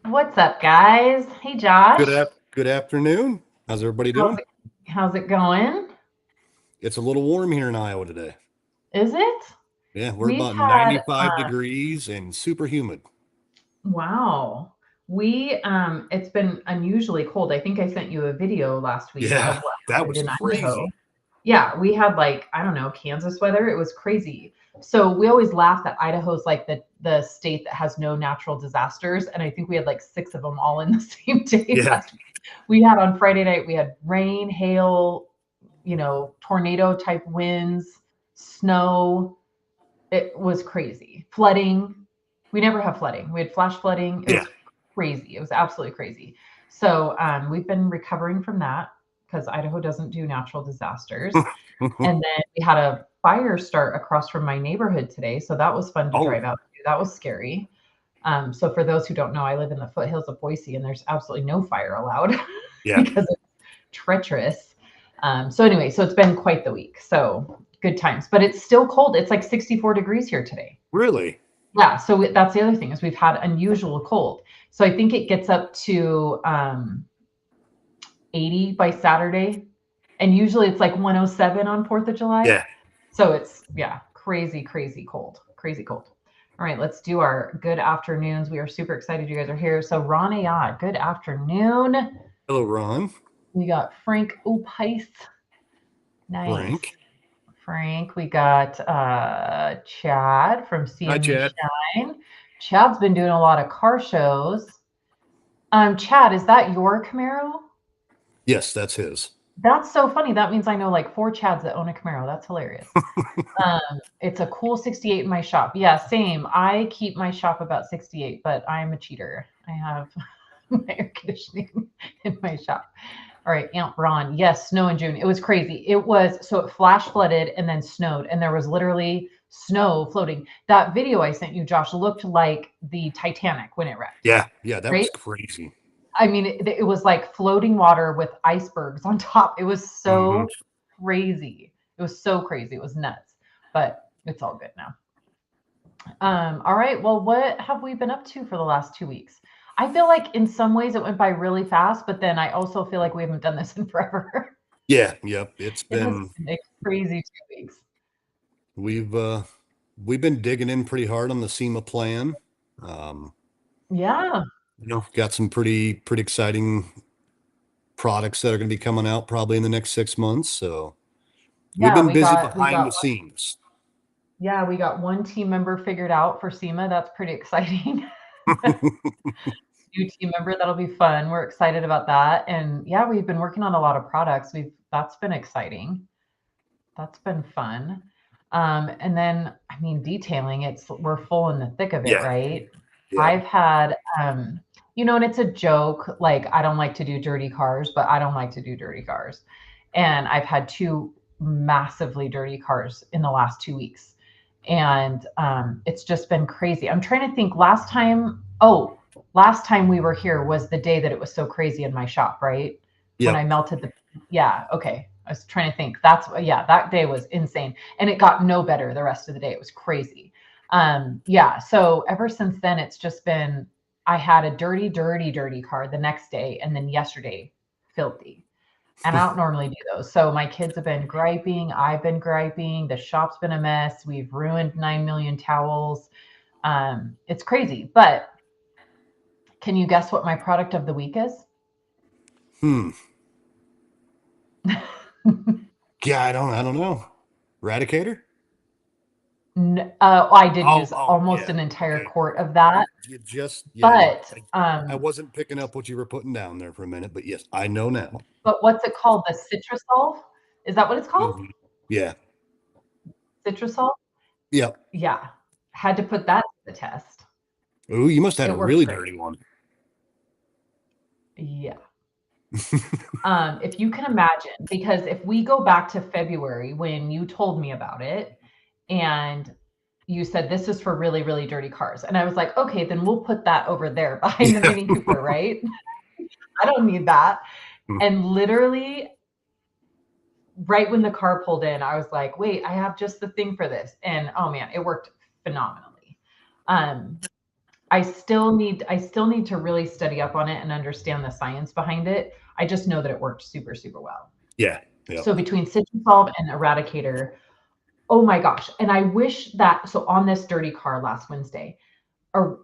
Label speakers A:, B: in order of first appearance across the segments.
A: What's up, guys? Hey, Josh.
B: Good afternoon. How's everybody
A: How's
B: doing?
A: it, how's it going?
B: It's a little warm here in Iowa today.
A: Is it?
B: Yeah, we're
A: We've
B: about
A: had
B: 95 degrees and super humid.
A: wow. It's been unusually cold. I think I sent you a video last week of
B: Yeah,
A: what
B: that
A: happened
B: was
A: in Idaho.
B: crazy.
A: Yeah, we had like, I don't know, Kansas weather. It was crazy. So we always laugh that Idaho's like the state that has no natural disasters. And I think we had like six of them all in the same day
B: Yeah.
A: last week. We had on Friday night, we had rain, hail, tornado type winds, snow. It was crazy. Flooding. We never have flooding. We had flash flooding. It
B: Yeah.
A: was crazy. It was absolutely crazy. So we've been recovering from that because Idaho doesn't do natural disasters. And then we had a fire start across from my neighborhood today. So that was fun to
B: Oh,
A: drive out to. That was scary. So for those who don't know, I live in the foothills of Boise and there's absolutely no fire allowed
B: yeah.
A: because it's treacherous. So anyway, so it's been quite the week. So good times, but it's still cold. It's like 64 degrees here today.
B: Really?
A: Yeah. So that's the other thing is we've had unusual cold. So I think it gets up to 80 by Saturday. And usually it's like 107 on 4th of July.
B: Yeah.
A: So it's, yeah, crazy, crazy cold. Crazy cold. All right, let's do our good afternoons. We are super excited you guys are here. So Ron Ayad, good afternoon.
B: Hello, Ron.
A: We got Frank Opice. Nice.
B: Frank.
A: Frank. We got Chad from
B: Hi,
A: CME
B: Chad.
A: Shine. Chad's been doing a lot of car shows. Chad, is that your Camaro?
B: Yes, that's his.
A: That's so funny. That means I know like four Chads that own a Camaro. That's hilarious. It's a cool 68 in my shop. Yeah, same. I keep my shop about 68, but I'm a cheater. I have my air conditioning in my shop. All right, Aunt Ron. Yes, snow in June. It was crazy. It was so it flash flooded and then snowed, and there was literally snow floating. That video I sent you, Josh, looked like the Titanic when it wrecked,
B: Yeah. Yeah, that
A: right?
B: was crazy.
A: I mean, it was like floating water with icebergs on top. It was
B: Hmm.
A: so crazy. It was so crazy. It was nuts, but it's all good now. All right. Well, what have we been up to for the last 2 weeks? I feel like in some ways it went by really fast, but then I also feel like we haven't done this in forever.
B: Yeah. Yep. It's
A: It has
B: been
A: been a crazy 2 weeks.
B: we've uh we've been digging in pretty hard on the SEMA plan. Um,
A: Yeah.
B: got some pretty exciting products that are going to be coming out probably in the next 6 months. So we've
A: Yeah,
B: been
A: we
B: busy
A: got we
B: behind
A: got
B: the scenes.
A: yeah, we got one team member figured out for SEMA. That's pretty exciting. New team member. That'll be fun. We're excited about that. And yeah, we've been working on a lot of products. We've That's been exciting. That's been fun. And then I mean detailing, we're full in the thick of it,
B: Yeah,
A: right?
B: yeah.
A: I've had and it's a joke, like I don't like to do dirty cars, but I don't like to do dirty cars. And I've had two massively dirty cars in the last 2 weeks. And it's just been crazy. I'm trying to think last time we were here was the day that it was so crazy in my shop, right? When I
B: Yep.
A: melted yeah, okay. I was trying to think. Yeah, that day was insane. And it got no better the rest of the day. It was crazy. Yeah. So ever since then, it's just been, I had a dirty, dirty, dirty car the next day. And then yesterday, filthy. And I don't normally do those. So my kids have been griping. I've been griping. The shop's been a mess. We've ruined 9 million towels. It's crazy. But can you guess what my product of the week is?
B: Hmm. Yeah, I don't know. Radicator?
A: I did
B: Oh,
A: use
B: oh,
A: almost
B: yeah.
A: an entire
B: Okay.
A: quart of that,
B: Yeah, you
A: but
B: I wasn't picking up what you were putting down there for a minute, but yes, I know now.
A: what's it called? The Citrusol? Is that what it's called?
B: Mhm. Yeah.
A: Citrusol?
B: Yep.
A: Yeah. Had to put that to the test.
B: Ooh, you must have had
A: It
B: a
A: works
B: really
A: great.
B: dirty one.
A: Yeah. If you can imagine, because if we go back to February when you told me about it and you said this is for really, really dirty cars. And I was like, okay, then we'll put that over there behind the
B: Yeah.
A: Mini Cooper, right? I don't need that. And literally right when the car pulled in, I was like, wait, I have just the thing for this. And oh man, it worked phenomenally. Um, I still need to really study up on it and understand the science behind it. I just know that it worked super, super well.
B: Yeah. Yep.
A: So between Citrosolve and Eradicator, oh my gosh. And I wish that, so on this dirty car last Wednesday, or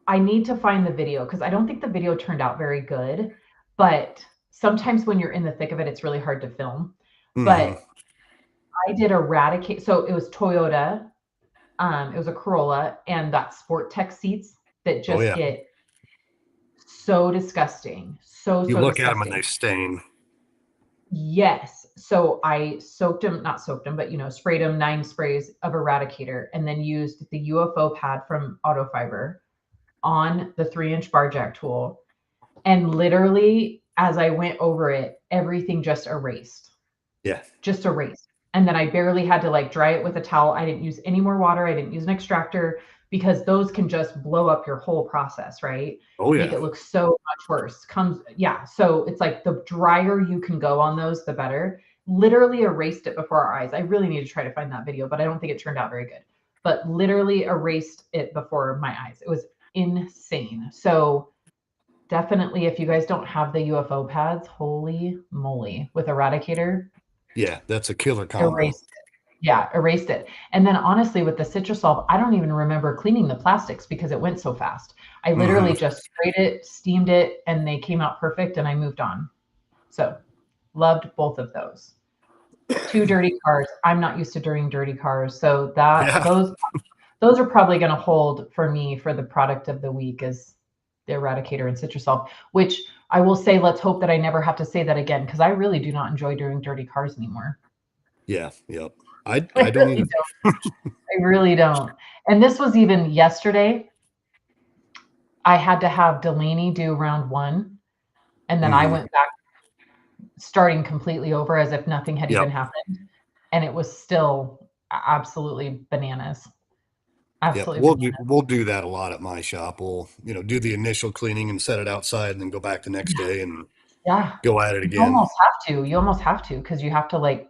A: I need to find the video because I don't think the video turned out very good. But sometimes when you're in the thick of it, it's really hard to film.
B: Mm-hmm.
A: But I did Eradicate. So it was Toyota. It was a Corolla and that Sport Tech seats that
B: Oh
A: just
B: yeah.
A: get so disgusting.
B: You
A: So
B: look at them and
A: disgusting.
B: they stain.
A: Yes. So I soaked them, not soaked them, but sprayed them 9 sprays of Eradicator and then used the UFO pad from Auto Fiber on the 3-inch bar jack tool. And literally, as I went over it, everything just erased.
B: Yeah.
A: Just erased. And then I barely had to like dry it with a towel. I didn't use any more water. I didn't use an extractor because those can just blow up your whole process, right?
B: Oh
A: Make
B: yeah.
A: it look so much worse. Yeah. So it's like the drier you can go on those, the better. Literally erased it before our eyes. I really need to try to find that video, but I don't think it turned out very good. But literally erased it before my eyes. It was insane. So definitely, if you guys don't have the UFO pads, holy moly, with Eradicator,
B: Yeah. That's a killer combo.
A: erased it. Yeah, erased it. And then honestly, with the Citrosolve, I don't even remember cleaning the plastics because it went so fast. I
B: Mm-hmm.
A: literally just sprayed it, steamed it, and they came out perfect, and I moved on. So loved both of those. 2 dirty cars. I'm not used to doing dirty cars, so that
B: Yeah.
A: those are probably going to hold for me for the product of the week is the Eradicator and Citrosolve, which I will say, let's hope that I never have to say that again because I really do not enjoy doing dirty cars anymore.
B: Yeah. Yep. I
A: I
B: don't
A: really
B: either.
A: don't. I really don't. And this was even yesterday. I had to have Delaney do round 1, and then I
B: Mm-hmm.
A: went back starting completely over as if nothing had even
B: Yep.
A: happened. And it was still absolutely bananas.
B: Yep.
A: Absolutely bananas.
B: We'll do that a lot at my shop. We'll, do the initial cleaning and set it outside and then go back the next day and
A: Yeah.
B: go at it
A: You
B: again.
A: almost have to. You almost have to because you have to like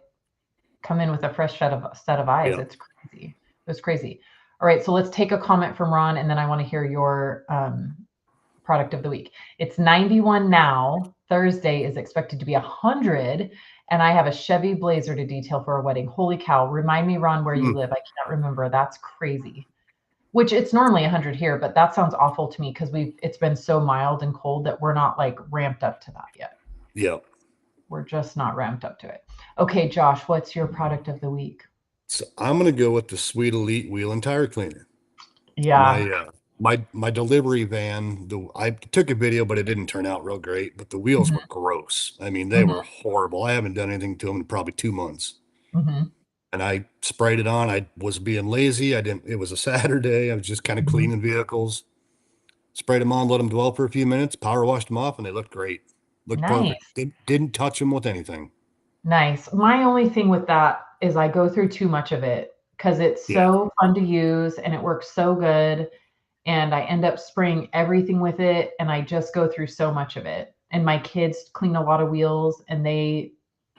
A: come in with a fresh set of eyes.
B: Yep.
A: It's crazy. It was crazy. All right, so let's take a comment from Ron, and then I want to hear your product of the week. It's 91 now. Thursday is expected to be 100, and I have a Chevy Blazer to detail for a wedding. Holy cow! Remind me, Ron, where you
B: Mm.
A: live. I can't remember. That's crazy. Which it's normally 100 here, but that sounds awful to me because it's been so mild and cold that we're not like ramped up to that yet.
B: Yep.
A: We're just not ramped up to it. Okay, Josh, what's your product of the week?
B: So I'm gonna go with the Sweet Elite Wheel and Tire Cleaner.
A: Yeah.
B: My my delivery van. I took a video, but it didn't turn out real great. But the wheels were
A: Hmm.
B: gross. I mean, they
A: Hmm.
B: were horrible. I haven't done anything to them in probably 2 months.
A: Hmm.
B: And I sprayed it on. I was being lazy. I didn't. It was a Saturday. I was just kind of
A: Hmm.
B: cleaning vehicles. Sprayed them on, let them dwell for a few minutes. Power washed them off, and they looked great. Looked perfect.
A: Nice.
B: Didn't touch them with anything.
A: Nice. My only thing with that is I go through too much of it because it's
B: Yeah,
A: so fun to use and it works so good. And I end up spraying everything with it. And I just go through so much of it. And my kids clean a lot of wheels and they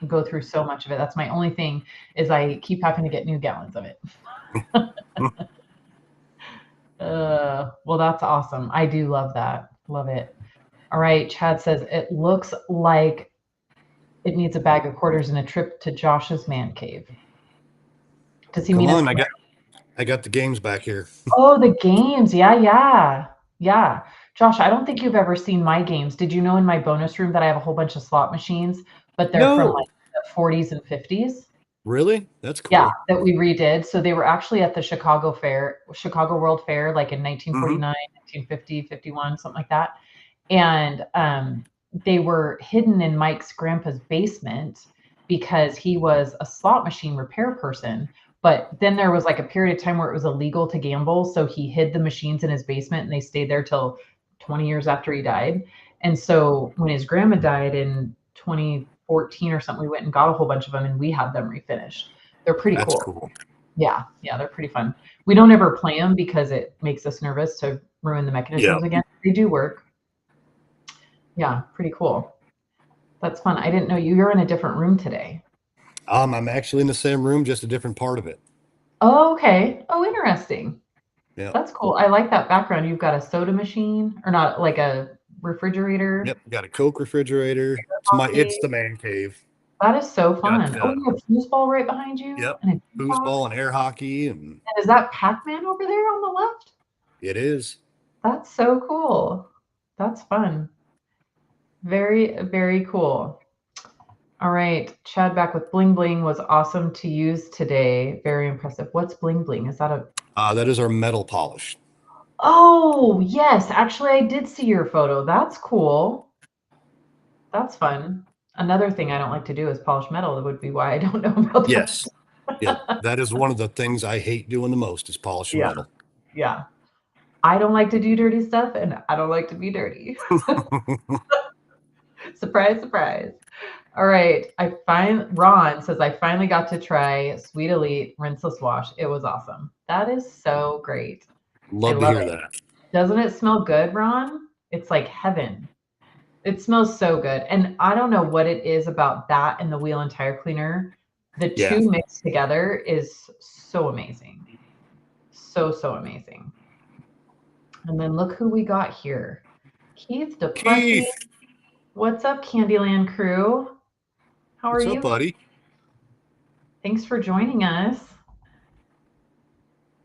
A: go through so much of it. That's my only thing is I keep having to get new gallons of it. Well, that's awesome. I do love that. Love it. All right. Chad says it looks like it needs a bag of quarters and a trip to Josh's man cave. Does he
B: come
A: mean a
B: on.
A: swear?
B: I got the games back here.
A: Oh, the games. Yeah, yeah. Yeah. Josh, I don't think you've ever seen my games. Did you know in my bonus room that I have a whole bunch of slot machines, but they're from like
B: No,
A: the 40s and 50s?
B: really? That's
A: Yeah,
B: cool.
A: that we redid. So they were actually at the Chicago World Fair, like in
B: Hmm.
A: 1949, 1950, 51, something like that. And they were hidden in Mike's grandpa's basement because he was a slot machine repair person. But then there was like a period of time where it was illegal to gamble. So he hid the machines in his basement and they stayed there till 20 years after he died. And so when his grandma died in 2014 or something, we went and got a whole bunch of them and we had them refinished. They're pretty
B: That's
A: cool.
B: cool.
A: Yeah, yeah, they're pretty fun. We don't ever play them because it makes us nervous to ruin the
B: Yeah.
A: mechanisms again. They do work. Yeah, pretty cool. That's fun. I didn't know you're in a different room today.
B: I'm actually in the same room, just a different part of it.
A: Oh, okay. Oh, interesting.
B: Yep.
A: That's cool. I like that background. You've got a soda machine, or not, like a refrigerator,
B: Yep. Got a Coke refrigerator. It's
A: coffee.
B: the man cave.
A: That is so
B: Got
A: fun. Oh, you have foosball right behind you
B: yep,
A: and a juice box.
B: foosball and air hockey, and
A: And is that Pac-Man over there on the left?
B: it is.
A: That's so cool. That's fun. Very, very cool. All right. Chad back with bling bling was awesome to use today. Very impressive. What's bling bling? Is that a
B: That is our metal polish.
A: Oh, yes. Actually, I did see your photo. That's cool. That's fun. Another thing I don't like to do is polish metal. That would be why I don't know about
B: Yes. Yep.
A: that.
B: That is one of the things I hate doing the most is polishing
A: Yeah.
B: metal.
A: Yeah. I don't like to do dirty stuff and I don't like to be dirty. Surprise, surprise. All right. Ron says I finally got to try Sweet Elite rinseless wash. It was awesome. That is so great. I
B: Love to
A: love
B: hear
A: it.
B: that.
A: Doesn't it smell good, Ron? It's like heaven. It smells so good. And I don't know what it is about that and the wheel and tire cleaner. The
B: Yeah.
A: two mixed together is so amazing. So, so amazing. And then look who we got here. Keith Duplessis.
B: Keith,
A: What's up, Candyland crew? How are
B: what's up,
A: you?
B: buddy?
A: Thanks for joining us.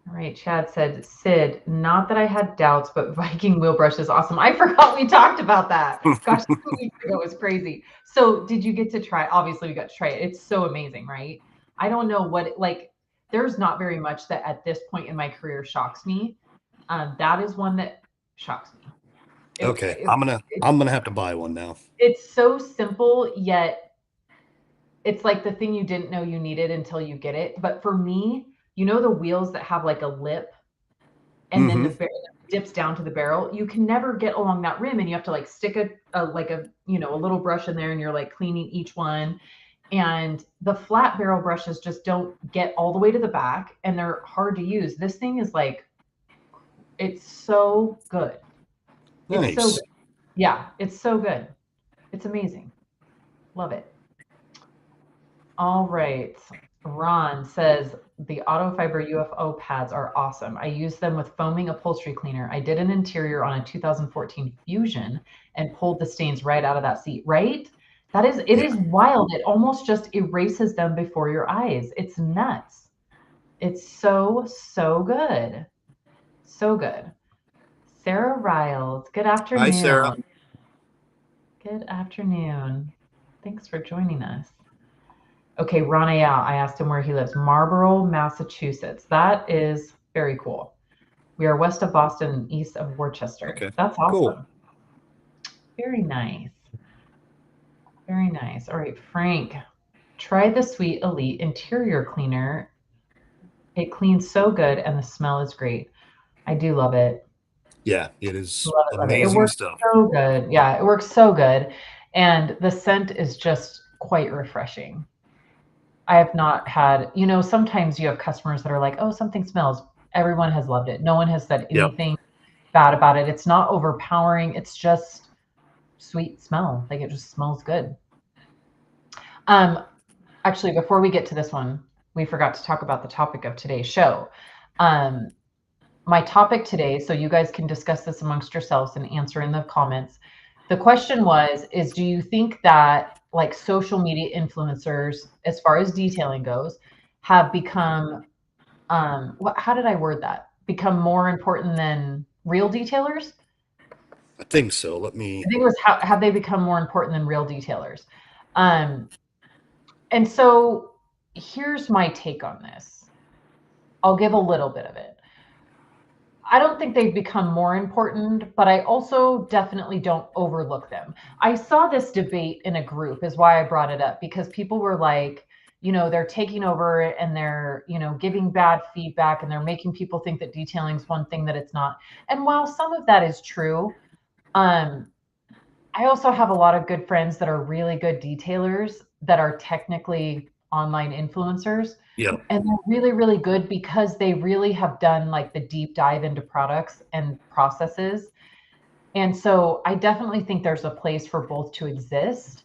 A: All right, Chad said, Sid, not that I had doubts, but Viking wheel brush is awesome. I forgot we talked about that. Gosh, 2 weeks ago was crazy. So did you get to try? Obviously, we got to try it. It's so amazing, right? I don't know what, like, there's not very much that at this point in my career shocks me. That is one that shocks me.
B: Okay, I'm gonna have to buy one now.
A: It's so simple, yet it's like the thing you didn't know you needed until you get it. But for me, you know the wheels that have like a lip and then the barrel dips down to the barrel, you can never get along that rim and you have to like stick a like a little brush in there and you're like cleaning each one. And the flat barrel brushes just don't get all the way to the back and they're hard to use. This thing is like, it's so good. It's so
B: Nice.
A: good. Yeah, it's so good. It's amazing. Love it. All right. Ron says the Autofiber UFO pads are awesome. I use them with foaming upholstery cleaner. I did an interior on a 2014 Fusion and pulled the stains right out of that seat. Right? It
B: Yeah.
A: is wild. It almost just erases them before your eyes. It's nuts. It's so, so good. So good. Sarah Riles, good
B: Hi, Sarah.
A: afternoon. Good afternoon. Thanks for joining us. Okay, Rana, I asked him where he lives. Marlborough, Massachusetts. That is very cool. We are west of Boston and east of Worcester.
B: Okay.
A: That's
B: Cool.
A: awesome. Very nice. Very nice. All right, Frank, try the Sweet Elite interior cleaner. It cleans so good and the smell is great. I do love it.
B: Yeah, it is
A: Love it, love it. It
B: amazing
A: works
B: stuff.
A: so good. Yeah, it works so good. And the scent is just quite refreshing. I have not had, sometimes you have customers that are like, oh, something smells. Everyone has loved it. No one has said
B: Yep.
A: anything bad about it. It's not overpowering. It's just sweet smell. Like it just smells good. Actually, before we get to this one, we forgot to talk about the topic of today's show. My topic today, so you guys can discuss this amongst yourselves and answer in the comments. The question is do you think that like social media influencers, as far as detailing goes, have become how did I word that? Become more important than real detailers?
B: I think so.
A: I think it was how have they become more important than real detailers? Um, and so here's my take on this. I'll give a little bit of it. I don't think they've become more important, but I also definitely don't overlook them. I saw this debate in a group, is why I brought it up, because people were like, they're taking over and they're, giving bad feedback and they're making people think that detailing is one thing that it's not. And while some of that is true, I also have a lot of good friends that are really good detailers that are technically online influencers.
B: Yep.
A: And they're really, really good because they really have done like the deep dive into products and processes. And so I definitely think there's a place for both to exist.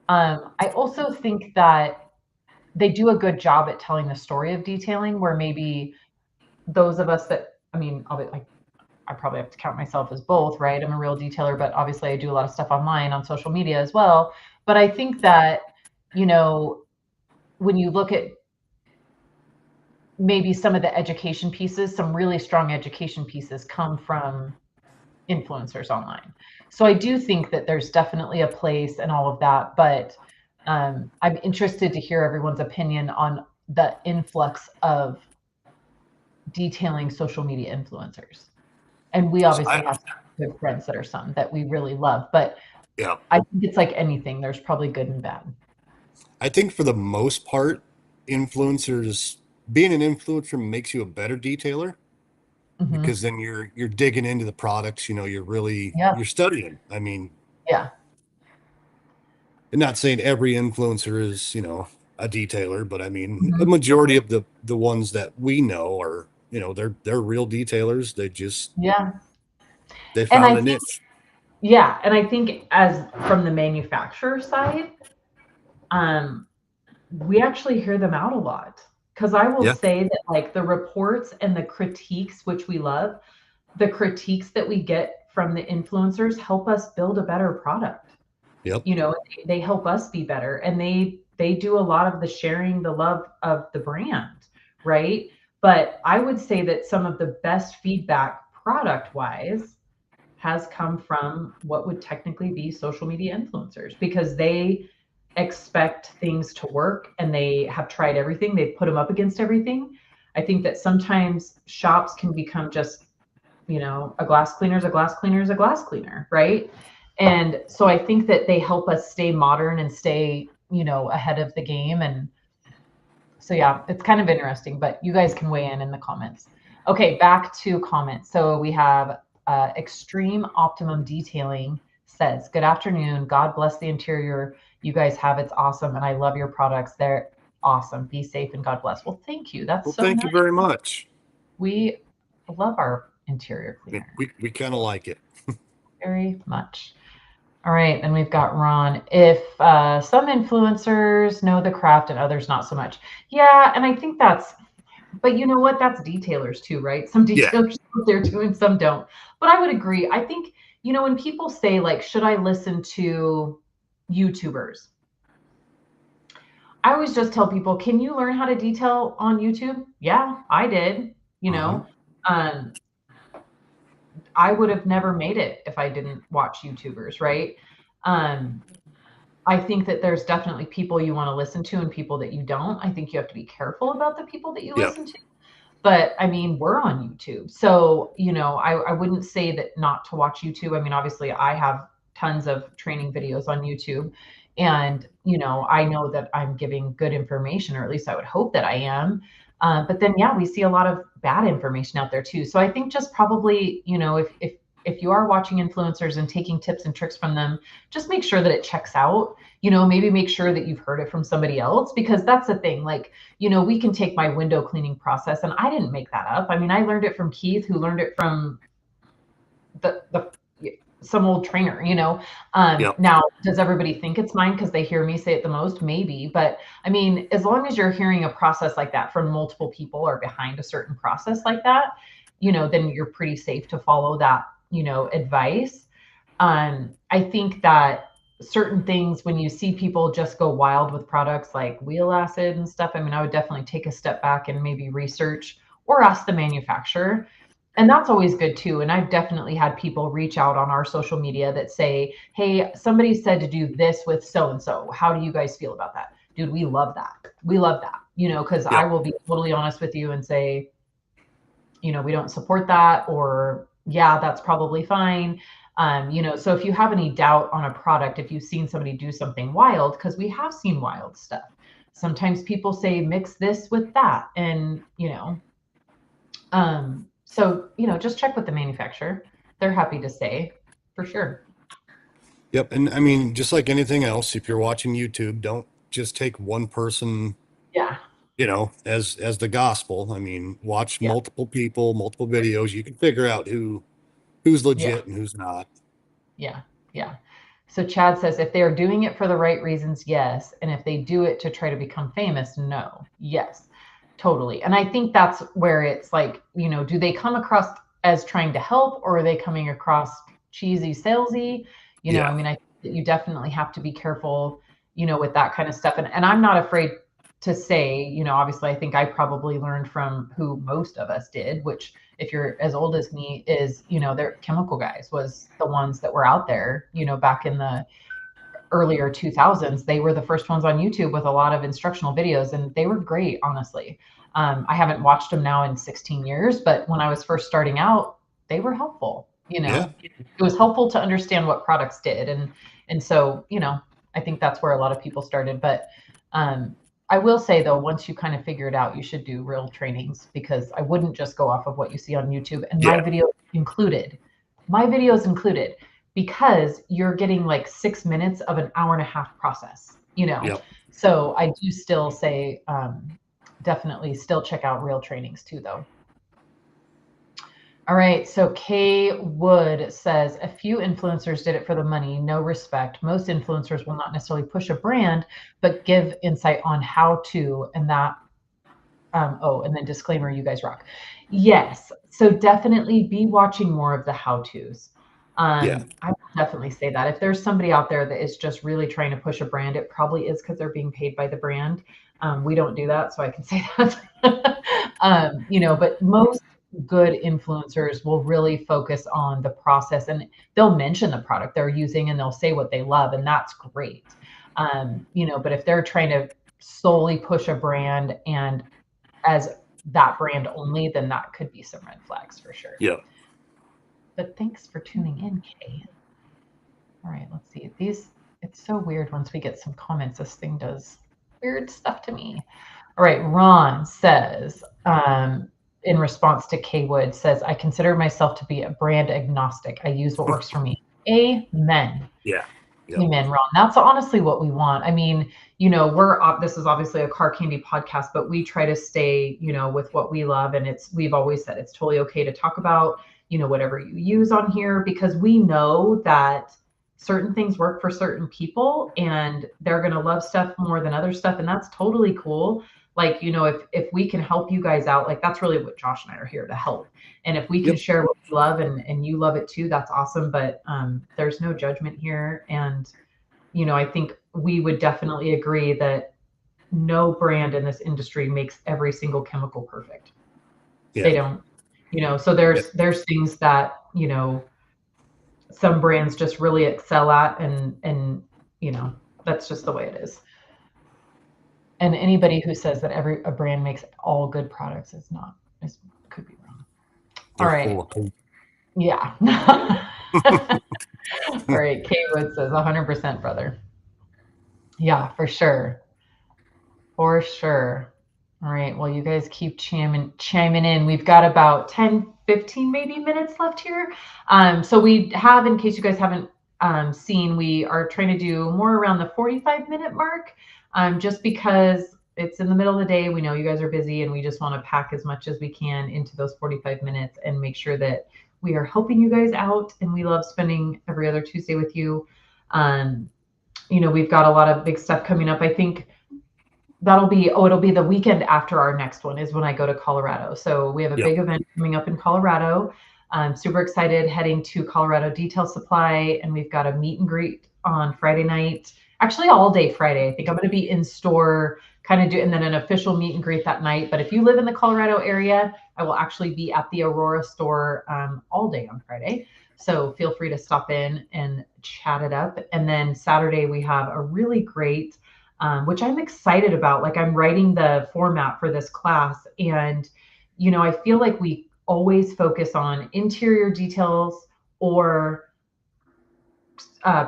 A: I also think that they do a good job at telling the story of detailing, where maybe those of us that I mean, I probably have to count myself as both, right? I'm a real detailer, but obviously I do a lot of stuff online on social media as well. But I think that, you know, when you look at maybe some of the education pieces, some really strong education pieces come from influencers online. So I do think that there's definitely a place and all of that, but I'm interested to hear everyone's opinion on the influx of detailing social media influencers. And we
B: So
A: obviously have good friends that are some that we really love, but
B: yeah,
A: I think it's like anything. There's probably good and bad.
B: I think for the most part, influencers being an influencer makes you a better detailer
A: Hmm.
B: because then you're digging into the products,
A: Yeah.
B: you're studying. I mean,
A: Yeah.
B: and not saying every influencer is, a detailer, but I mean, a
A: Hmm.
B: majority of the ones that we know are, they're real detailers.
A: Yeah.
B: They
A: And
B: found
A: I
B: a
A: think,
B: niche.
A: yeah. And I think as from the manufacturer side, um, we actually hear them out a lot. Because I will
B: Yeah.
A: say that, like, the reports and the critiques, which we love, the critiques that we get from the influencers help us build a better product.
B: Yep.
A: You know, they help us be better, and they do a lot of the sharing the love of the brand, right? But I would say that some of the best feedback product wise has come from what would technically be social media influencers, because they expect things to work and they have tried everything. They've put them up against everything. I think that sometimes shops can become just, a glass cleaner is a glass cleaner is a glass cleaner, right? And so I think that they help us stay modern and stay, ahead of the game. And so, yeah, it's kind of interesting, but you guys can weigh in the comments. Okay, back to comments. So we have Extreme Optimum Detailing says, "Good afternoon. God bless the interior you guys have. It's awesome. And I love your products. They're awesome. Be safe and God bless." Well, thank you. That's
B: Well,
A: so
B: thank
A: nice.
B: you very much.
A: We love our interior cleaner
B: We kind of like it.
A: very much. All right, then we've got Ron. If some influencers know the craft and others not so much. Yeah, and I think but you know what? That's detailers too, right? Some
B: Yeah.
A: detailers know what they're doing, some don't. But I would agree. I think, when people say, like, should I listen to YouTubers? I always just tell people, can you learn how to detail on YouTube? Yeah, I did.
B: Hmm.
A: Um, I would have never made it if I didn't watch YouTubers, right? Um, I think that there's definitely people you want to listen to and people that you don't. I think you have to be careful about the people that you
B: Yeah.
A: listen to. But I mean, we're on YouTube. So, I wouldn't say that not to watch YouTube. I mean, obviously, I have tons of training videos on YouTube. And, I know that I'm giving good information, or at least I would hope that I am. But then, yeah, we see a lot of bad information out there too. So I think just probably, if you are watching influencers and taking tips and tricks from them, just make sure that it checks out. Maybe make sure that you've heard it from somebody else, because that's the thing. Like, we can take my window cleaning process, and I didn't make that up. I mean, I learned it from Keith, who learned it from the some old trainer.
B: Yeah.
A: Now, does everybody think it's mine because they hear me say it the most? Maybe, but I mean, as long as you're hearing a process like that from multiple people or behind a certain process like that, then you're pretty safe to follow that, advice. I think that certain things, when you see people just go wild with products like wheel acid and stuff, I mean, I would definitely take a step back and maybe research or ask the manufacturer. And that's always good too. And I've definitely had people reach out on our social media that say, "Hey, somebody said to do this with so and so. How do you guys feel about that?" Dude, we love that. We love that, because I
B: Yep.
A: will be totally honest with you and say, we don't support that, or yeah, that's probably fine. So if you have any doubt on a product, if you've seen somebody do something wild, because we have seen wild stuff, sometimes people say mix this with that, and so just check with the manufacturer. They're happy to say, for sure.
B: Yep. And I mean, just like anything else, if you're watching YouTube, don't just take one person,
A: Yeah.
B: as the gospel. I mean, watch
A: Yeah.
B: multiple people, multiple videos. You can figure out who's
A: Yeah.
B: legit and who's not.
A: Yeah. Yeah. So Chad says, if they are doing it for the right reasons, yes. And if they do it to try to become famous, no. Yes. Totally. And I think that's where it's like, do they come across as trying to help, or are they coming across cheesy, salesy?
B: Yeah.
A: I mean, I think that you definitely have to be careful, with that kind of stuff. And I'm not afraid to say, obviously I think I probably learned from who most of us did, which if you're as old as me is, their chemical guys was the ones that were out there, back in the earlier 2000s. They were the first ones on YouTube with a lot of instructional videos, and they were great, honestly. I haven't watched them now in 16 years, but when I was first starting out, they were helpful.
B: Yeah.
A: It was helpful to understand what products did. And so, I think that's where a lot of people started. But I will say though, once you kind of figure it out, you should do real trainings, because I wouldn't just go off of what you see on YouTube, and my videos included, because you're getting like 6 minutes of an hour and a half process,
B: Yep.
A: So I do still say, definitely still check out real trainings too, though. All right. So Kay Wood says, a few influencers did it for the money. No respect. Most influencers will not necessarily push a brand, but give insight on how to, and that, and then disclaimer, you guys rock. Yes. So definitely be watching more of the how-tos. I would definitely say that if there's somebody out there that is just really trying to push a brand, it probably is because they're being paid by the brand. We don't do that, so I can say that. But most good influencers will really focus on the process, and they'll mention the product they're using, and they'll say what they love, and that's great. But if they're trying to solely push a brand and as that brand only, then that could be some red flags for sure.
B: Yeah.
A: But thanks for tuning in, Kay. All right, let's see. It's so weird once we get some comments. This thing does weird stuff to me. All right, Ron says, in response to Kay Wood, says, I consider myself to be a brand agnostic. I use what works for me. Amen.
B: Yeah. Yep.
A: Amen, Ron. That's honestly what we want. I mean, this is obviously a car candy podcast, but we try to stay, with what we love. And we've always said it's totally okay to talk about, whatever you use on here, because we know that certain things work for certain people and they're going to love stuff more than other stuff. And that's totally cool. Like, if we can help you guys out, like that's really what Josh and I are here to help. And if we can share what we love and you love it too, that's awesome. But there's no judgment here. And, I think we would definitely agree that no brand in this industry makes every single chemical perfect. Yeah. They don't, so there's things that, some brands just really excel at, and that's just the way it is. And anybody who says that a brand makes all good products could be wrong. All right. Yeah. All right. Kay Wood says 100%, brother. Yeah, for sure. For sure. All right. Well, you guys keep chiming in. We've got about 10, 15 maybe minutes left here. So we have, in case you guys haven't seen, we are trying to do more around the 45-minute mark, just because it's in the middle of the day. We know you guys are busy, and we just want to pack as much as we can into those 45 minutes and make sure that we are helping you guys out. And we love spending every other Tuesday with you. We've got a lot of big stuff coming up. I think it'll be the weekend after our next one is when I go to Colorado. So we have a big event coming up in Colorado. I'm super excited, heading to Colorado Detail Supply, and we've got a meet and greet on Friday night. Actually, all day Friday. I think I'm going to be in store, and then an official meet and greet that night. But if you live in the Colorado area, I will actually be at the Aurora store all day on Friday. So feel free to stop in and chat it up. And then Saturday we have a really great, which I'm excited about. Like, I'm writing the format for this class, and I feel like we always focus on interior details or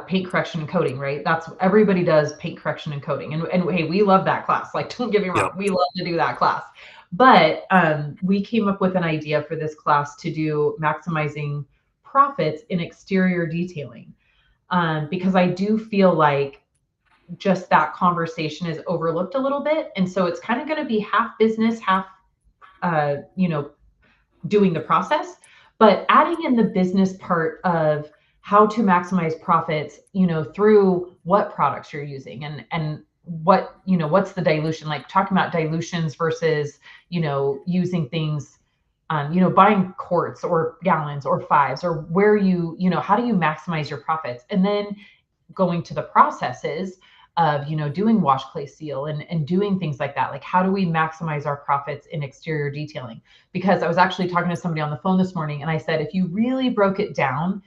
A: paint correction and coating, right? That's everybody does paint correction and coating. And hey, we love that class. Like, don't get me wrong, we love to do that class. But we came up with an idea for this class to do maximizing profits in exterior detailing, because I do feel like just that conversation is overlooked a little bit. And so it's kind of going to be half business, half, doing the process, but adding in the business part of how to maximize profits, through what products you're using and what's the dilution, like talking about dilutions versus, using things, buying quarts or gallons or fives, or where how do you maximize your profits? And then going to the processes of, doing wash, clay, seal, and doing things like that. Like, how do we maximize our profits in exterior detailing? Because I was actually talking to somebody on the phone this morning, and I said, if you really broke it down,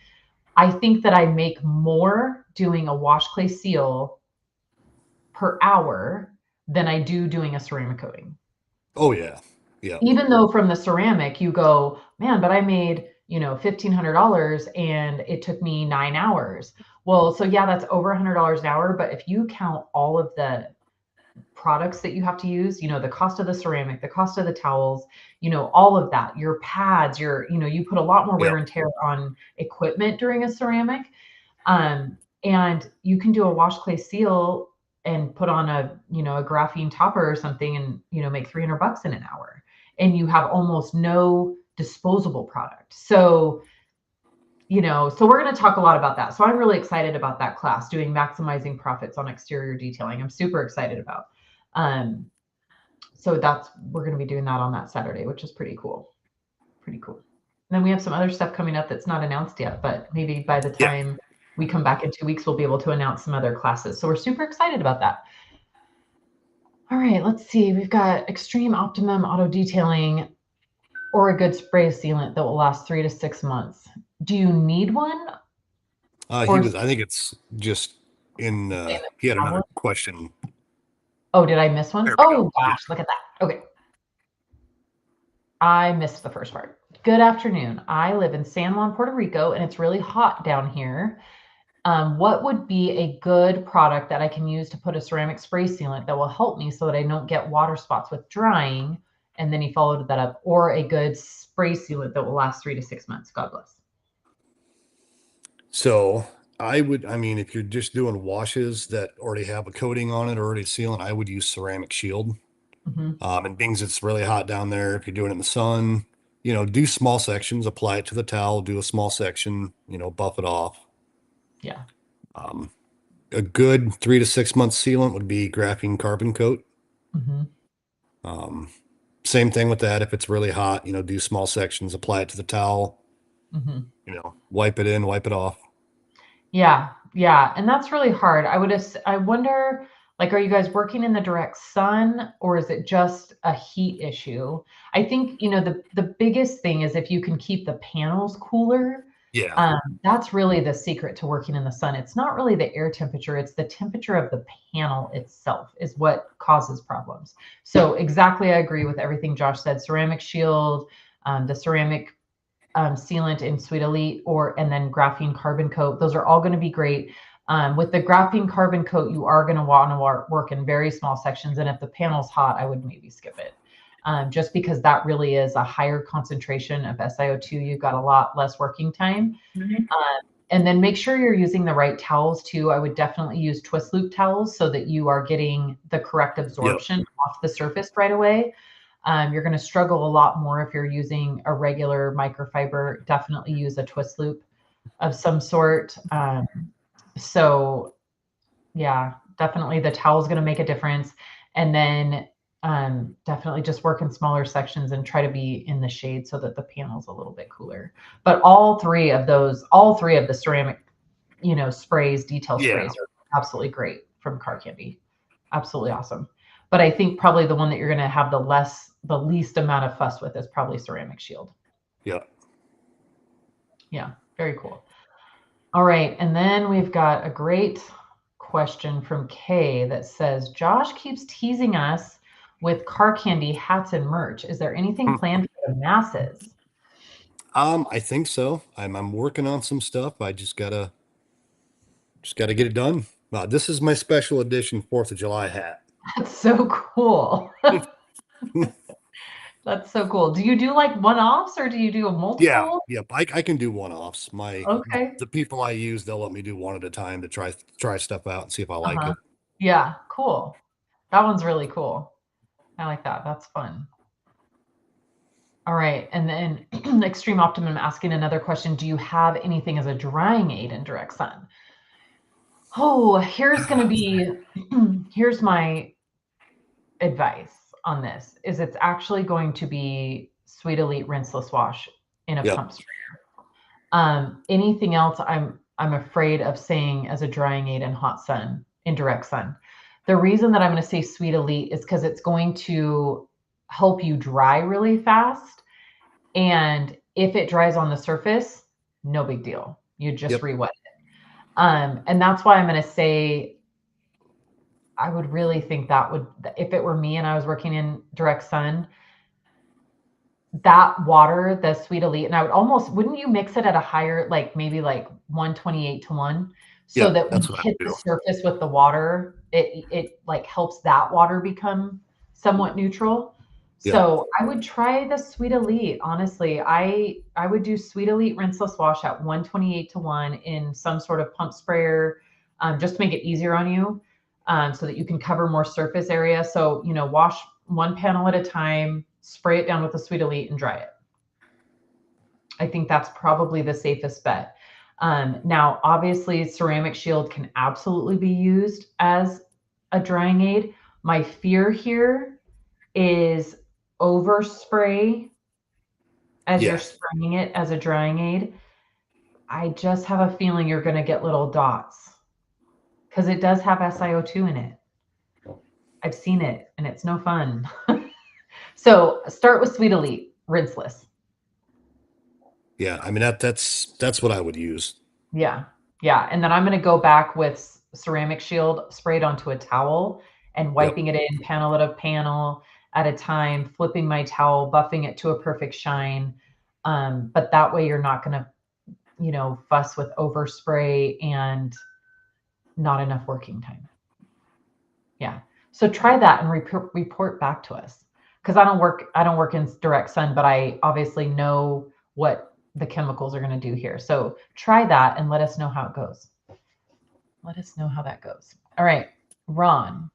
A: I think that I make more doing a wash, clay, seal per hour than I do doing a ceramic coating.
B: Oh yeah. Yeah.
A: Even though from the ceramic you go, man, but I made, $1,500 and it took me 9 hours. Well, so yeah, that's over $100 an hour. But if you count all of the products that you have to use, the cost of the ceramic, the cost of the towels, all of that, your pads, you put a lot more
B: Yep.
A: wear and tear on equipment during a ceramic. And you can do a wash, clay, seal and put on a graphene topper or something, and, make $300 in an hour, and you have almost no disposable product. So, so we're going to talk a lot about that. So I'm really excited about that class, doing maximizing profits on exterior detailing. I'm super excited about. So we're going to be doing that on that Saturday, which is pretty cool. Pretty cool. And then we have some other stuff coming up that's not announced yet, but maybe by the
B: Yeah.
A: time we come back in 2 weeks, we'll be able to announce some other classes. So we're super excited about that. All right, let's see. We've got extreme optimum auto detailing or a good spray sealant that will last 3 to 6 months. Do you need one?
B: I think it's just he had another question.
A: Oh, did I miss one?
B: There we
A: Oh
B: go.
A: gosh, look at that. Okay. I missed the first part. Good afternoon. I live in San Juan, Puerto Rico, and it's really hot down here. What would be a good product that I can use to put a ceramic spray sealant that will help me so that I don't get water spots with drying? And then he followed that up, or a good spray sealant that will last 3 to 6 months. God bless.
B: So if you're just doing washes that already have a coating on it or already sealant, I would use ceramic shield.
A: Mm-hmm.
B: And things it's really hot down there. If you're doing it in the sun, do small sections, apply it to the towel, do a small section, buff it off.
A: Yeah.
B: Um, a good 3 to 6 month sealant would be graphene carbon coat.
A: Mm-hmm.
B: Um, Same thing with that. If it's really hot, do small sections, apply it to the towel,
A: Mm-hmm.
B: wipe it in, wipe it off.
A: Yeah, yeah, and that's really hard. I wonder, like, are you guys working in the direct sun, or is it just a heat issue? I think, the biggest thing is if you can keep the panels cooler.
B: Yeah.
A: That's really the secret to working in the sun. It's not really the air temperature, it's the temperature of the panel itself is what causes problems. So exactly, I agree with everything Josh said. Ceramic shield, the ceramic sealant in Sweet Elite, and then graphene carbon coat. Those are all going to be great. With the graphene carbon coat, you are going to want to work in very small sections. And if the panel's hot, I would maybe skip it. Just because that really is a higher concentration of SiO2. You've got a lot less working time. And then make sure you're using the right towels too. I would definitely use twist loop towels so that you are getting the correct absorption off the surface right away. You're going to struggle a lot more if you're using a regular microfiber. Definitely use a twist loop of some sort. So yeah, definitely the towel is going to make a difference. And then definitely just work in smaller sections and try to be in the shade so that the panel's a little bit cooler. But all three of the ceramic, sprays, detail sprays are absolutely great from Car Candy. Absolutely awesome. But I think probably the one that you're going to have the least amount of fuss with is probably ceramic shield.
B: Yeah.
A: Yeah, very cool. All right, and then we've got a great question from Kay that says, Josh keeps teasing us with Car Candy hats and merch. Is there anything planned for the masses?
B: I think so. I'm working on some stuff. I just gotta get it done. This is my special edition 4th of July hat.
A: That's so cool. That's so cool. Do you do like one-offs or do you do a
B: Yeah,
A: multiple?
B: yep. I can do one-offs.
A: Okay.
B: The people I use, they'll let me do one at a time to try stuff out and see if I like
A: Uh-huh.
B: it.
A: Yeah, cool. That one's really cool. I like that. That's fun. All right. And then Extreme Optimum asking another question. Do you have anything as a drying aid in direct sun? Oh, here's going to be, here's my advice on this is it's actually going to be Sweet Elite rinseless wash in a
B: Yep.
A: pump spray. Anything else I'm afraid of saying as a drying aid in hot sun, in direct sun. The reason that I'm going to say Sweet Elite is because it's going to help you dry really fast. And if it dries on the surface, no big deal. You just
B: Yep.
A: re-wet it. And that's why I'm going to say I would really think that would, if it were me and I was working in direct sun, that water, the Sweet Elite, and I would almost, wouldn't you mix it at a higher, like maybe like 128 to 1, so
B: Yep.
A: that when
B: That's
A: you
B: what I
A: hit
B: would
A: the
B: do.
A: surface with the water, it like helps that water become somewhat neutral.
B: Yep.
A: So I would try the Sweet Elite. Honestly, I would do Sweet Elite rinseless wash at 128 to 1 in some sort of pump sprayer, just to make it easier on you, so that you can cover more surface area. So, wash one panel at a time, spray it down with the Sweet Elite and dry it. I think that's probably the safest bet. Now, obviously, Ceramic Shield can absolutely be used as a drying aid. My fear here is overspray as you're
B: Yeah.
A: spraying it as a drying aid. I just have a feeling you're going to get little dots because it does have SiO2 in it. I've seen it and it's no fun. So start with Sweet Elite, rinseless.
B: Yeah. I mean, that's what I would use.
A: Yeah. Yeah. And then I'm going to go back with Ceramic Shield sprayed onto a towel and
B: Yep.
A: wiping it in panel at a time, flipping my towel, buffing it to a perfect shine. But that way you're not going to, fuss with overspray and not enough working time. Yeah. So try that and report back to us. Because I don't work in direct sun, but I obviously know what the chemicals are going to do here. So try that and let us know how it goes. Let us know how that goes. All right, Ron,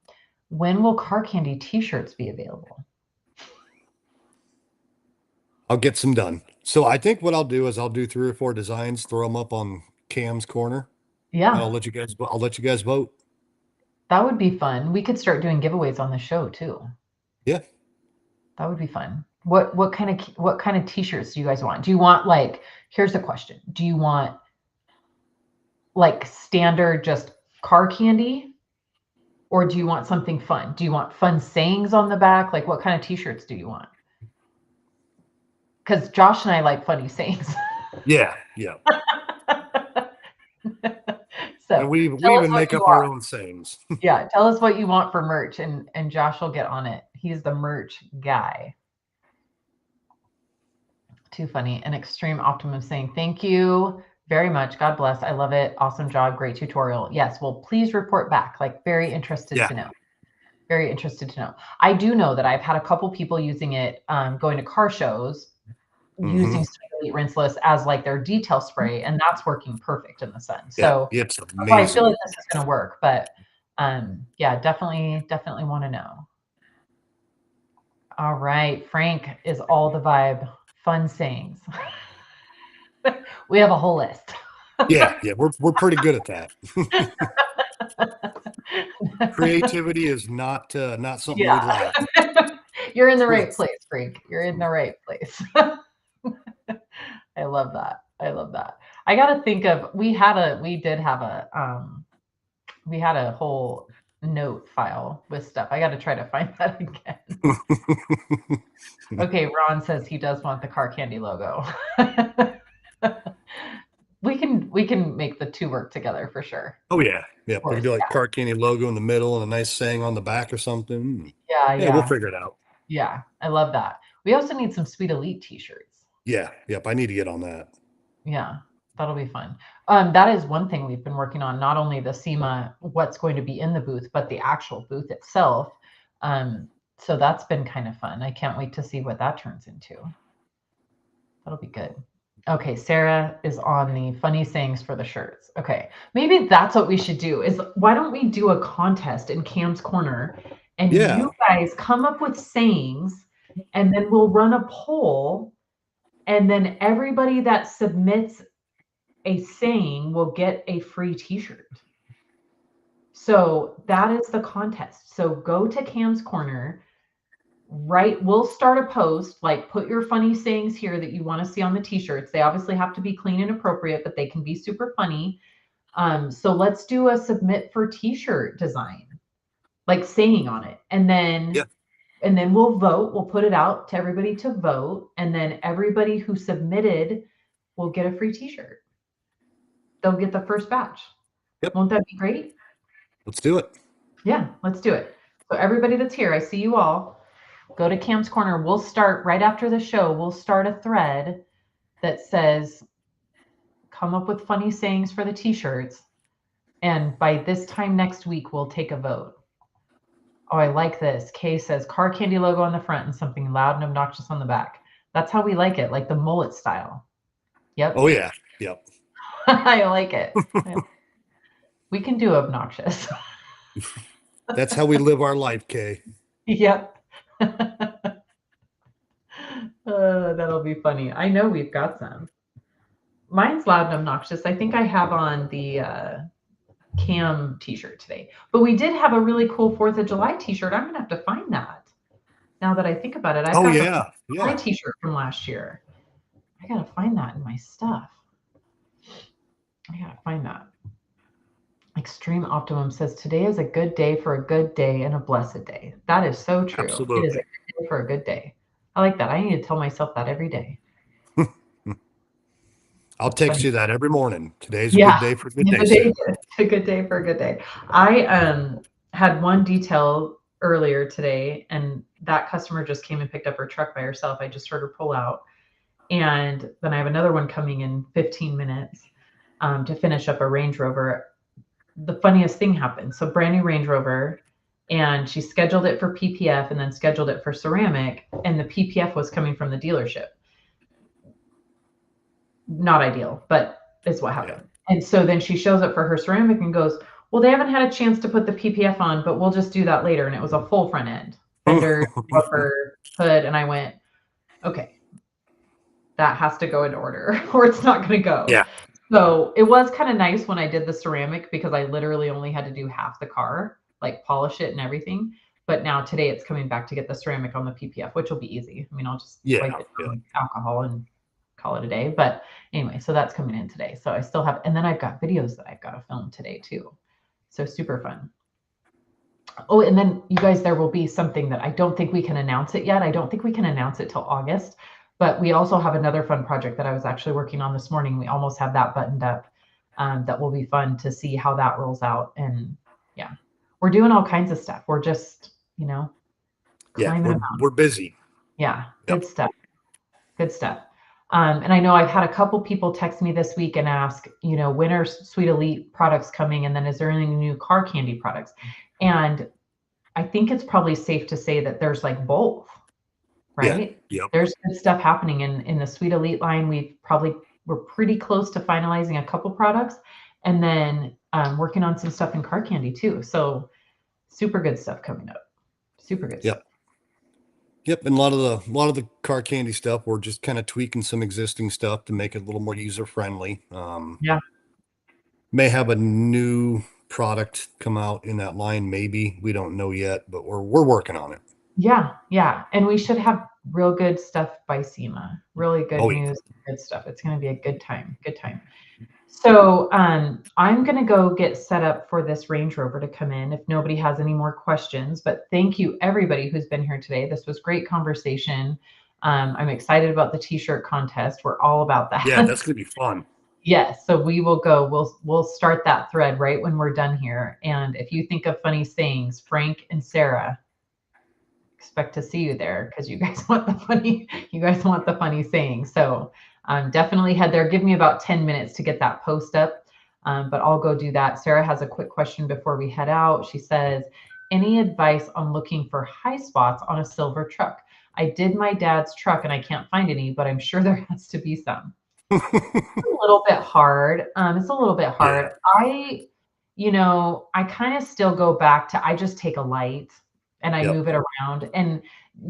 A: when will car candy t-shirts be available?
B: I'll get some done. So I think what I'll do is I'll do 3 or 4 designs, throw them up on Cam's corner, and
A: Yeah,
B: I'll let you guys vote.
A: that would be fun. We could start doing giveaways on the show too.
B: Yeah.
A: That would be fun. What kind of t-shirts do you guys want? Do you want, like, here's the question. Do you want like standard just car candy, or do you want something fun? Do you want fun sayings on the back? Like, what kind of t-shirts do you want? Because Josh and I like funny sayings.
B: Yeah. Yeah. And
A: So
B: we
A: tell us
B: even
A: what
B: make
A: you
B: up our
A: want.
B: own sayings.
A: Yeah, tell us what you want for merch, and Josh will get on it. He's the merch guy. Too funny. An extreme optimum saying, thank you very much. God bless. I love it. Awesome job. Great tutorial. Yes. Well, please report back. Like, very interested
B: Yeah.
A: to know. Very interested to know. I do know that I've had a couple people using it, going to car shows,
B: Hmm.
A: using Sweet Elite rinseless as like their detail spray, and that's working perfect in the sun.
B: Yeah.
A: So
B: It's
A: that's why I feel
B: amazing.
A: like this is going to work. But yeah, definitely want to know. All right, Frank is all the vibe. Fun sayings. We have a whole list.
B: Yeah. Yeah. We're pretty good at that. Creativity is not something we
A: Yeah.
B: lack.
A: You're in the right place, Frank. You're in the right place. I love that. I love that. I got to think of, we had a whole note file with stuff. I got to try to find that again. Okay, Ron says he does want the car candy logo. We can make the two work together for sure.
B: Oh yeah. Yeah.
A: Of
B: We can
A: course.
B: do like Car Candy logo in the middle and a nice saying on the back or something.
A: Yeah,
B: Yeah, we'll
A: yeah,
B: figure it out.
A: yeah. I love that. We also need some Sweet Elite t-shirts.
B: Yeah. Yep. I need to get on that.
A: Yeah, that'll be fun. That is one thing we've been working on, not only the SEMA, what's going to be in the booth, but the actual booth itself. So that's been kind of fun. I can't wait to see what that turns into. That'll be good. Okay, Sarah is on the funny sayings for the shirts. Okay, maybe that's what we should do is, why don't we do a contest in Cam's Corner, and
B: Yeah.
A: you guys come up with sayings, and then we'll run a poll, and then everybody that submits a saying will get a free t-shirt. So that is the contest. So go to Cam's Corner, right? We'll start a post, like put your funny sayings here that you want to see on the t-shirts. They obviously have to be clean and appropriate, but they can be super funny. So let's do a submit for t-shirt design, like saying on it. And
B: Yeah.
A: then we'll vote. We'll put it out to everybody to vote. And then everybody who submitted will get a free t-shirt. They'll get the first batch.
B: Yep.
A: Won't that be great?
B: Let's do it.
A: Yeah, let's do it. So everybody that's here, I see you all. Go to Cam's Corner. We'll start right after the show. We'll start a thread that says, come up with funny sayings for the t-shirts. And by this time next week, we'll take a vote. Oh, I like this. Kay says car candy logo on the front and something loud and obnoxious on the back. That's how we like it, like the mullet style. Yep.
B: Oh, yeah. Yep.
A: I like it. We can do obnoxious.
B: That's how we live our life, Kay.
A: Yep. That'll be funny. I know we've got some. Mine's loud and obnoxious. I think I have on the Cam t-shirt today. But we did have a really cool 4th of July t-shirt. I'm going to have to find that. Now that I think about it, I've got the July t-shirt from last year. I got to find that in my stuff. I got to find that. Extreme Optimum says, today is a good day for a good day and a blessed day. That is so true.
B: Absolutely.
A: It is a good day for a good day. I like that. I need to tell myself that every day.
B: I'll text you that every morning. Today's a good day for a good day.
A: It's a good day for a good day. I had one detail earlier today, and that customer just came and picked up her truck by herself. I just heard her pull out. And then I have another one coming in 15 minutes to finish up a Range Rover. The funniest thing happened. So brand new Range Rover, and she scheduled it for PPF and then scheduled it for ceramic, and the PPF was coming from the dealership. Not ideal, but it's what happened. Yeah. And so then she shows up for her ceramic and goes, well, they haven't had a chance to put the PPF on, but we'll just do that later. And it was a full front end, fender, bumper, hood. And I went, okay, that has to go in order or it's not going to go.
B: Yeah.
A: So it was kind of nice when I did the ceramic because I literally only had to do half the car, like polish it and everything. But now today it's coming back to get the ceramic on the PPF, which will be easy. I mean, I'll just wipe it with alcohol and call it a day. But anyway, so that's coming in today. So I still have, and then I've got videos that I've got to film today too. So super fun. Oh, and then you guys, there will be something that I don't think we can announce it yet. I don't think we can announce it till August, but we also have another fun project that I was actually working on this morning. We almost have that buttoned up. That will be fun to see how that rolls out. And yeah, we're doing all kinds of stuff. We're just,
B: we're busy.
A: Yeah. Good stuff. Good stuff. And I know I've had a couple people text me this week and ask, when are Sweet Elite products coming? And then is there any new car candy products? And I think it's probably safe to say that there's like both, right?
B: Yeah. Yep.
A: There's good stuff happening in the Sweet Elite line. We're pretty close to finalizing a couple products and then working on some stuff in car candy too. So super good stuff coming up. Super good stuff.
B: Yep, and a lot of the car candy stuff, we're just kind of tweaking some existing stuff to make it a little more user friendly. May have a new product come out in that line, maybe. We don't know yet, but we're working on it.
A: Yeah, and we should have real good stuff by SEMA. Really good news, good stuff. It's going to be a good time. Good time. So I'm going to go get set up for this Range Rover to come in if nobody has any more questions. But thank you, everybody who's been here today. This was great conversation. I'm excited about the t-shirt contest. We're all about that.
B: Yeah, that's going to be fun.
A: Yes. So we will go. We'll start that thread right when we're done here. And if you think of funny sayings, Frank and Sarah, expect to see you there because you guys want the funny sayings. So definitely head there. Give me about 10 minutes to get that post up, but I'll go do that. Sarah has a quick question before we head out. She says, any advice on looking for high spots on a silver truck? I did my dad's truck and I can't find any, but I'm sure there has to be some. It's a little bit hard. Yeah. I kind of still go back to, I just take a light and I move it around and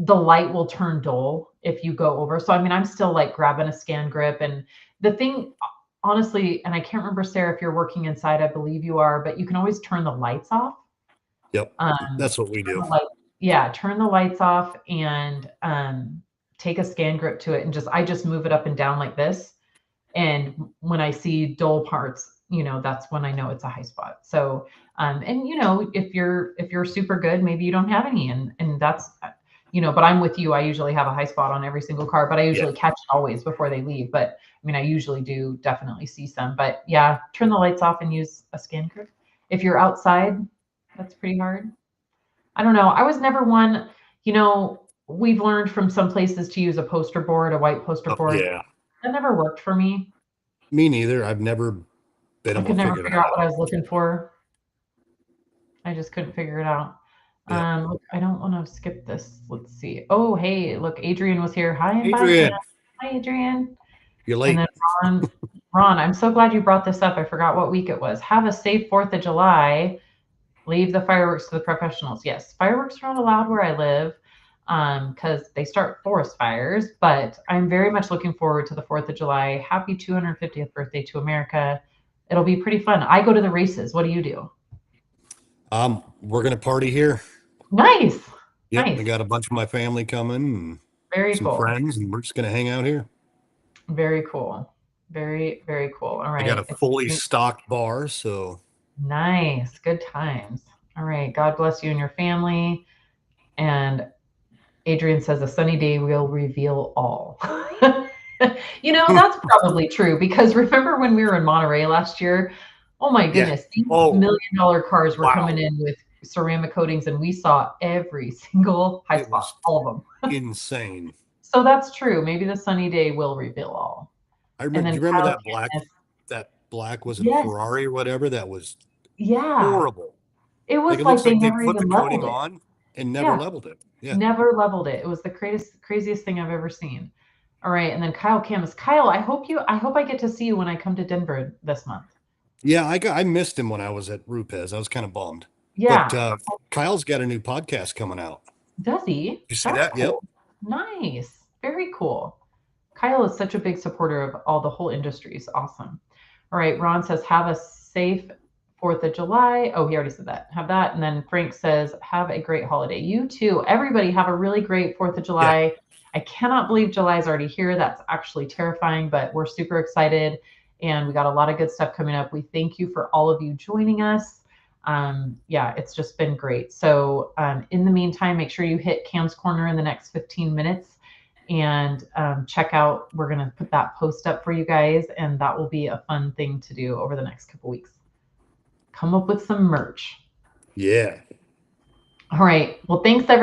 A: the light will turn dull if you go over. So, I mean, I'm still like grabbing a scan grip. And the thing, honestly, and I can't remember, Sarah, if you're working inside, I believe you are, but you can always turn the lights off.
B: Yep. That's what we
A: Turn
B: do.
A: the yeah, turn the lights off and take a scan grip to it and I just move it up and down like this. And when I see dull parts, that's when I know it's a high spot. So, and if you're super good, maybe you don't have any, and that's, but I'm with you. I usually have a high spot on every single car, but I usually catch it always before they leave. But I mean, I usually do definitely see some, but yeah, turn the lights off and use a scan grip. If you're outside, that's pretty hard. I don't know. I was never one, we've learned from some places to use a poster board, a white poster
B: Oh,
A: board.
B: yeah.
A: That never worked for me.
B: Me neither. I've never been
A: I
B: able
A: could
B: to
A: never
B: figure
A: figure
B: that
A: out what I
B: out.
A: was looking for. I just couldn't figure it out.
B: Yeah.
A: Look, I don't want to skip this. Let's see. Oh, hey, look, Adrian was here. Hi and bye, Jen.
B: Adrian,
A: Hi, Adrian.
B: you're
A: And
B: late.
A: then Ron, I'm so glad you brought this up. I forgot what week it was. Have a safe 4th of July. Leave the fireworks to the professionals. Yes, fireworks are not allowed where I live because they start forest fires, but I'm very much looking forward to the 4th of July. Happy 250th birthday to America. It'll be pretty fun. I go to the races. What do you do?
B: We're gonna party here.
A: Nice.
B: Yep, I
A: Nice.
B: got a bunch of my family coming and
A: Very
B: some
A: cool.
B: friends, and we're just gonna hang out here.
A: Very cool. Very, very cool. All
B: I got a
A: right.
B: fully stocked bar, so
A: Nice. Good times. All right. God bless you and your family. And Adrian says a sunny day will reveal all. That's probably true because remember when we were in Monterey last year? Oh my
B: yeah.
A: goodness, these
B: Oh,
A: $1 million cars were
B: wow.
A: coming in with ceramic coatings and we saw every single high
B: It
A: spot,
B: was
A: all of them.
B: insane.
A: So that's true. Maybe the sunny day will reveal all.
B: I
A: And
B: remember, do
A: then
B: you remember
A: Kyle
B: that black,
A: Kenneth,
B: was it a
A: yes,
B: Ferrari or whatever? That was
A: yeah.
B: horrible.
A: It
B: Like
A: was
B: it
A: like
B: looks
A: they
B: like they
A: never
B: put the
A: even
B: coating
A: leveled it.
B: on and never
A: Yeah,
B: leveled it. Yeah.
A: never leveled it. It was the craziest thing I've ever seen. All right, and then Kyle Camus. Kyle, I hope I get to see you when I come to Denver this month.
B: Yeah, I missed him when I was at Rupes. I was kind of bummed. But
A: Yeah,
B: Kyle's got a new podcast coming out.
A: does he?
B: You see
A: That's
B: that? Yep.
A: cool. Nice. Very cool. Kyle is such a big supporter of the whole industry. It's awesome. All right, Ron says, have a safe 4th of July. Oh, he already said that. Have that. And then Frank says, have a great holiday. You too. Everybody have a really great 4th of
B: Yeah.
A: July. I cannot believe July is already here. That's actually terrifying, but we're super excited. And we got a lot of good stuff coming up. We thank you for all of you joining us. Yeah, it's just been great. So in the meantime, make sure you hit Cam's Corner in the next 15 minutes and check out, we're going to put that post up for you guys, and that will be a fun thing to do over the next couple weeks. Come up with some merch.
B: Yeah.
A: All right. Well, thanks everyone.